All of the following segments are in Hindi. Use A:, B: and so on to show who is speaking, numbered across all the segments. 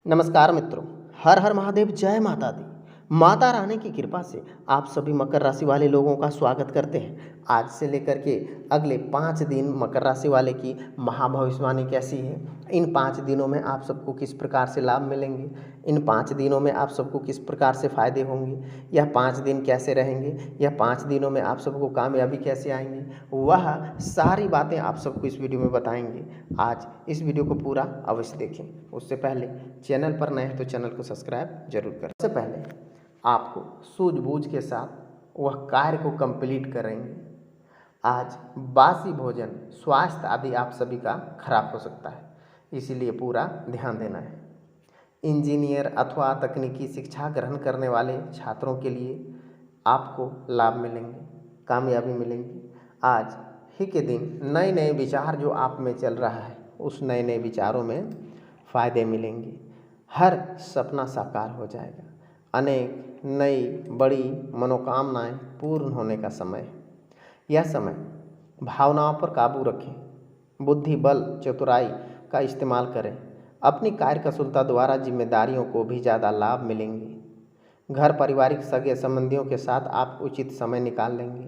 A: नमस्कार मित्रों। हर हर महादेव, जय माता दी। माता रानी की कृपा से आप सभी मकर राशि वाले लोगों का स्वागत करते हैं। आज से लेकर के अगले 5 दिन मकर राशि वाले की महाभविष्यवाणी कैसी है, इन 5 दिनों में आप सबको किस प्रकार से लाभ मिलेंगे, इन 5 दिनों में आप सबको किस प्रकार से फायदे होंगे, यह 5 दिन कैसे रहेंगे, यह 5 दिनों में आप सबको कामयाबी कैसे आएंगी, वह सारी बातें आप सबको इस वीडियो में बताएंगे। आज इस वीडियो को पूरा अवश्य देखें। उससे पहले चैनल पर नए हैं तो चैनल को सब्सक्राइब जरूर करें। सबसे पहले आपको सूझबूझ के साथ वह कार्य को कंप्लीट करेंगे। आज बासी भोजन, स्वास्थ्य आदि आप सभी का खराब हो सकता है, इसीलिए पूरा ध्यान देना है। इंजीनियर अथवा तकनीकी शिक्षा ग्रहण करने वाले छात्रों के लिए आपको लाभ मिलेंगे, कामयाबी मिलेंगी। आज ही के दिन नए नए विचार जो आप में चल रहा है, उस नए नए विचारों में फ़ायदे मिलेंगे। हर सपना साकार हो जाएगा। अनेक नई बड़ी मनोकामनाएं पूर्ण होने का समय है। यह समय भावनाओं पर काबू रखें, बुद्धि बल चतुराई का इस्तेमाल करें। अपनी कार्यकुशलता द्वारा जिम्मेदारियों को भी ज़्यादा लाभ मिलेंगे। घर पारिवारिक सगे संबंधियों के साथ आप उचित समय निकाल लेंगे।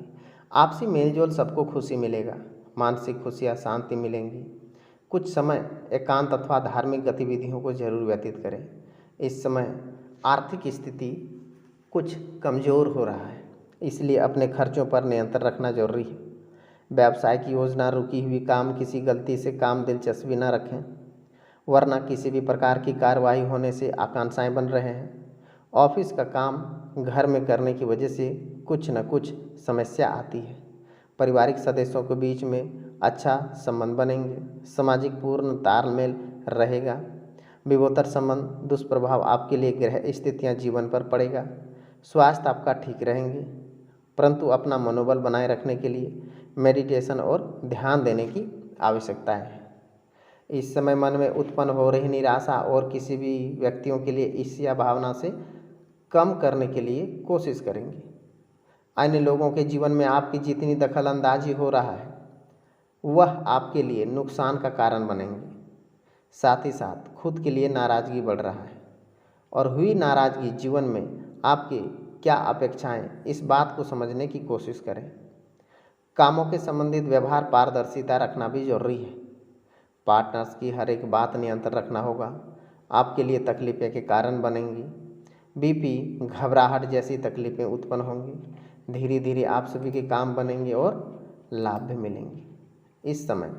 A: आपसी मेलजोल सबको खुशी मिलेगा, मानसिक खुशी या शांति मिलेंगी। कुछ समय एकांत अथवा धार्मिक गतिविधियों को जरूर व्यतीत करें। इस समय आर्थिक स्थिति कुछ कमज़ोर हो रहा है, इसलिए अपने खर्चों पर नियंत्रण रखना जरूरी है। व्यवसाय की योजना, रुकी हुई काम, किसी गलती से काम दिलचस्पी न रखें, वरना किसी भी प्रकार की कार्रवाई होने से आकांक्षाएं बन रहे हैं। ऑफिस का काम घर में करने की वजह से कुछ न कुछ समस्या आती है। पारिवारिक सदस्यों के बीच में अच्छा संबंध बनेंगे। सामाजिक पूर्ण तालमेल रहेगा। विभोत्तर संबंध दुष्प्रभाव आपके लिए ग्रह स्थितियाँ जीवन पर पड़ेगा। स्वास्थ्य आपका ठीक रहेंगे, परंतु अपना मनोबल बनाए रखने के लिए मेडिटेशन और ध्यान देने की आवश्यकता है। इस समय मन में उत्पन्न हो रही निराशा और किसी भी व्यक्तियों के लिए ईर्ष्या भावना से कम करने के लिए कोशिश करेंगे। अन्य लोगों के जीवन में आपकी जितनी दखल अंदाजी हो रहा है, वह आपके लिए नुकसान का कारण बनेंगे। साथ ही साथ खुद के लिए नाराज़गी बढ़ रहा है, और हुई नाराज़गी जीवन में आपकी क्या अपेक्षाएं, इस बात को समझने की कोशिश करें। कामों के संबंधित व्यवहार पारदर्शिता रखना भी जरूरी है। पार्टनर्स की हर एक बात नियंत्रण रखना होगा, आपके लिए तकलीफें के कारण बनेंगी। बीपी, घबराहट जैसी तकलीफें उत्पन्न होंगी। धीरे धीरे आप सभी के काम बनेंगे और लाभ भी मिलेंगे। इस समय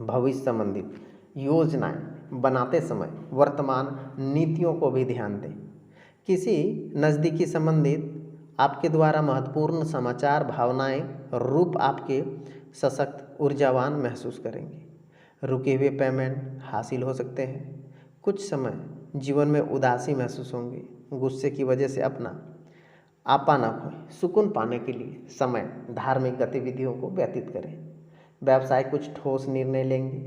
A: भविष्य संबंधित योजनाएं बनाते समय वर्तमान नीतियों को भी ध्यान दें। किसी नज़दीकी संबंधित आपके द्वारा महत्वपूर्ण समाचार, भावनाएं रूप आपके सशक्त ऊर्जावान महसूस करेंगे। रुके हुए पेमेंट हासिल हो सकते हैं। कुछ समय जीवन में उदासी महसूस होंगे। गुस्से की वजह से अपना आपा न खोएं। सुकून पाने के लिए समय धार्मिक गतिविधियों को व्यतीत करें। व्यवसाय कुछ ठोस निर्णय लेंगे,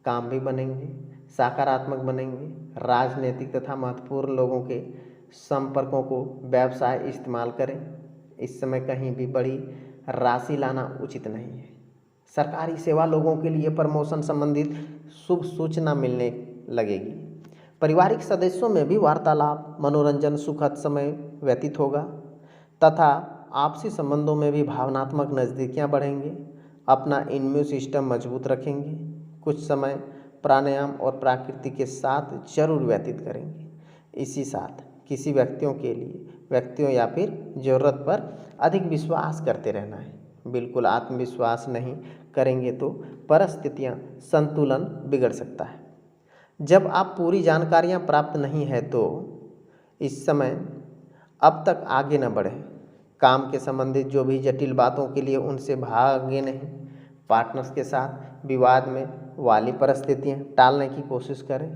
A: काम भी बनेंगे, सकारात्मक बनेंगे। राजनीतिक तथा महत्वपूर्ण लोगों के संपर्कों को व्यवसाय इस्तेमाल करें। इस समय कहीं भी बड़ी राशि लाना उचित नहीं है। सरकारी सेवा लोगों के लिए प्रमोशन संबंधित शुभ सूचना मिलने लगेगी। पारिवारिक सदस्यों में भी वार्तालाप, मनोरंजन, सुखद समय व्यतीत होगा तथा आपसी संबंधों में भी भावनात्मक नज़दीकियाँ बढ़ेंगे। अपना इम्यून सिस्टम मजबूत रखेंगे। कुछ समय प्राणायाम और प्रकृति के साथ जरूर व्यतीत करेंगे। इसी साथ किसी व्यक्तियों या फिर ज़रूरत पर अधिक विश्वास करते रहना है। बिल्कुल आत्मविश्वास नहीं करेंगे तो परिस्थितियाँ संतुलन बिगड़ सकता है। जब आप पूरी जानकारियाँ प्राप्त नहीं है तो इस समय अब तक आगे न बढ़ें। काम के संबंधित जो भी जटिल बातों के लिए उनसे भागे नहीं। पार्टनर्स के साथ विवाद में वाली परिस्थितियाँ टालने की कोशिश करें,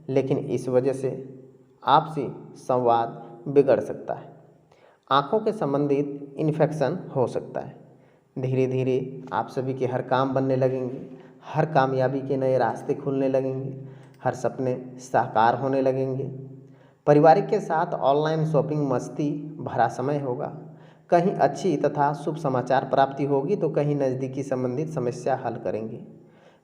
A: लेकिन इस वजह से आपसी संवाद बिगड़ सकता है। आँखों के संबंधित इन्फेक्शन हो सकता है। धीरे धीरे आप सभी के हर काम बनने लगेंगे। हर कामयाबी के नए रास्ते खुलने लगेंगे। हर सपने साकार होने लगेंगे। पारिवारिक के साथ ऑनलाइन शॉपिंग मस्ती भरा समय होगा। कहीं अच्छी तथा शुभ समाचार प्राप्ति होगी तो कहीं नज़दीकी संबंधित समस्या हल करेंगे।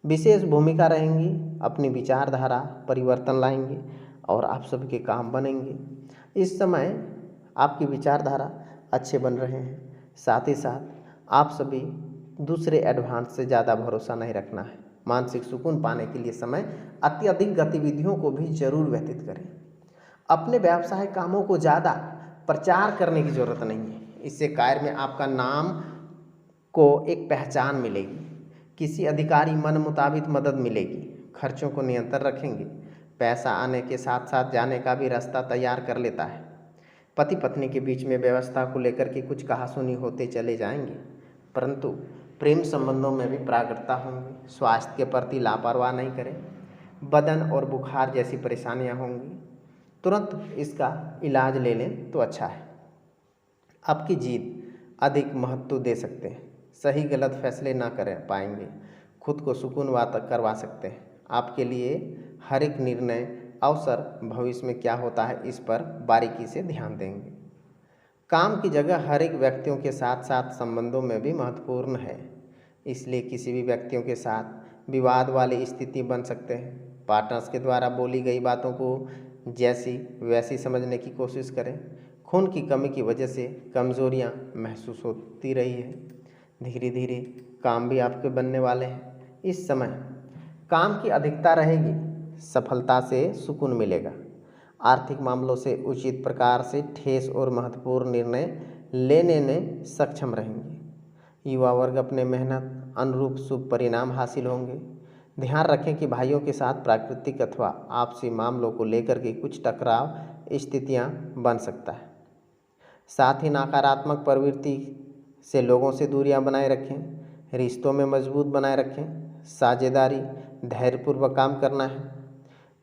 A: विशेष भूमिका रहेंगी। अपनी विचारधारा परिवर्तन लाएंगे। और आप सभी के काम बनेंगे। इस समय आपकी विचारधारा अच्छे बन रहे हैं। साथ ही साथ आप सभी दूसरे एडवांस से ज़्यादा भरोसा नहीं रखना है। मानसिक सुकून पाने के लिए समय अत्यधिक गतिविधियों को भी जरूर व्यतीत करें। अपने व्यावसायिक कामों को ज़्यादा प्रचार करने की ज़रूरत नहीं है। इससे कार्य में आपका नाम को एक पहचान मिलेगी। किसी अधिकारी मन मुताबिक मदद मिलेगी। खर्चों को नियंत्रण रखेंगे। पैसा आने के साथ साथ जाने का भी रास्ता तैयार कर लेता है। पति पत्नी के बीच में व्यवस्था को लेकर के कुछ कहासुनी होते चले जाएंगे, परंतु प्रेम संबंधों में भी प्राकृतता होंगी। स्वास्थ्य के प्रति लापरवाह नहीं करें। बदन और बुखार जैसी परेशानियां होंगी, तुरंत इसका इलाज ले लें तो अच्छा है। आपकी जीत अधिक महत्व दे सकते हैं। सही गलत फैसले ना कर पाएंगे। खुद को सुकून करवा सकते हैं। आपके लिए हर एक निर्णय अवसर भविष्य में क्या होता है इस पर बारीकी से ध्यान देंगे। काम की जगह हर एक व्यक्तियों के साथ साथ संबंधों में भी महत्वपूर्ण है, इसलिए किसी भी व्यक्तियों के साथ विवाद वाली स्थिति बन सकते हैं। पार्टनर्स के द्वारा बोली गई बातों को जैसी वैसी समझने की कोशिश करें। खून की कमी की वजह से कमजोरियां महसूस होती रही है। धीरे धीरे काम भी आपके बनने वाले हैं। इस समय काम की अधिकता रहेगी। सफलता से सुकून मिलेगा। आर्थिक मामलों से उचित प्रकार से ठोस और महत्वपूर्ण निर्णय लेने में सक्षम रहेंगे। युवा वर्ग अपने मेहनत अनुरूप शुभ परिणाम हासिल होंगे। ध्यान रखें कि भाइयों के साथ प्राकृतिक अथवा आपसी मामलों को लेकर के कुछ टकराव स्थितियां बन सकता है। साथ ही नकारात्मक प्रवृत्ति से लोगों से दूरियां बनाए रखें। रिश्तों में मजबूत बनाए रखें। साझेदारी धैर्यपूर्वक काम करना है।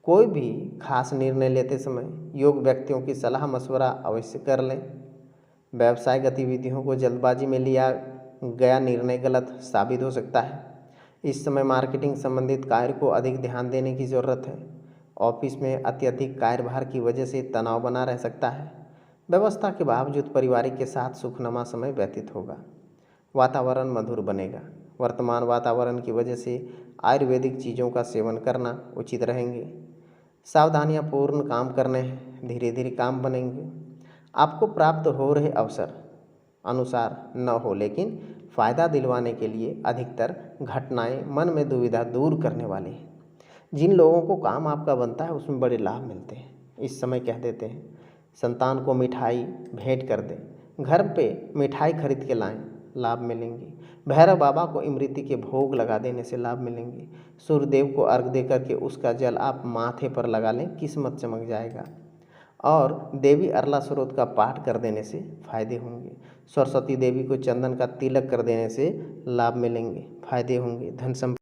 A: कोई भी खास निर्णय लेते समय योग्य व्यक्तियों की सलाह मशवरा अवश्य कर लें। व्यवसाय गतिविधियों को जल्दबाजी में लिया गया निर्णय गलत साबित हो सकता है। इस समय मार्केटिंग संबंधित कार्य को अधिक ध्यान देने की ज़रूरत है। ऑफिस में अत्यधिक कार्यभार की वजह से तनाव बना रह सकता है। व्यवस्था के बावजूद परिवार के साथ सुखनुमा समय व्यतीत होगा। वातावरण मधुर बनेगा। वर्तमान वातावरण की वजह से आयुर्वेदिक चीज़ों का सेवन करना उचित रहेंगे। सावधानियां पूर्ण काम करने हैं। धीरे धीरे काम बनेंगे। आपको प्राप्त हो रहे अवसर अनुसार न हो, लेकिन फ़ायदा दिलवाने के लिए अधिकतर घटनाएं मन में दुविधा दूर करने वाली हैं। जिन लोगों को काम आपका बनता है उसमें बड़े लाभ मिलते हैं। इस समय कह देते हैं संतान को मिठाई भेंट कर दें। घर पे मिठाई खरीद के लाएं, लाभ मिलेंगे। भैरव बाबा को इमरती के भोग लगा देने से लाभ मिलेंगे। सूर्यदेव को अर्घ दे करके उसका जल आप माथे पर लगा लें, किस्मत चमक जाएगा। और देवी अरला स्रोत का पाठ कर देने से फायदे होंगे। सरस्वती देवी को चंदन का तिलक कर देने से लाभ मिलेंगे, फायदे होंगे। धन संपत्ति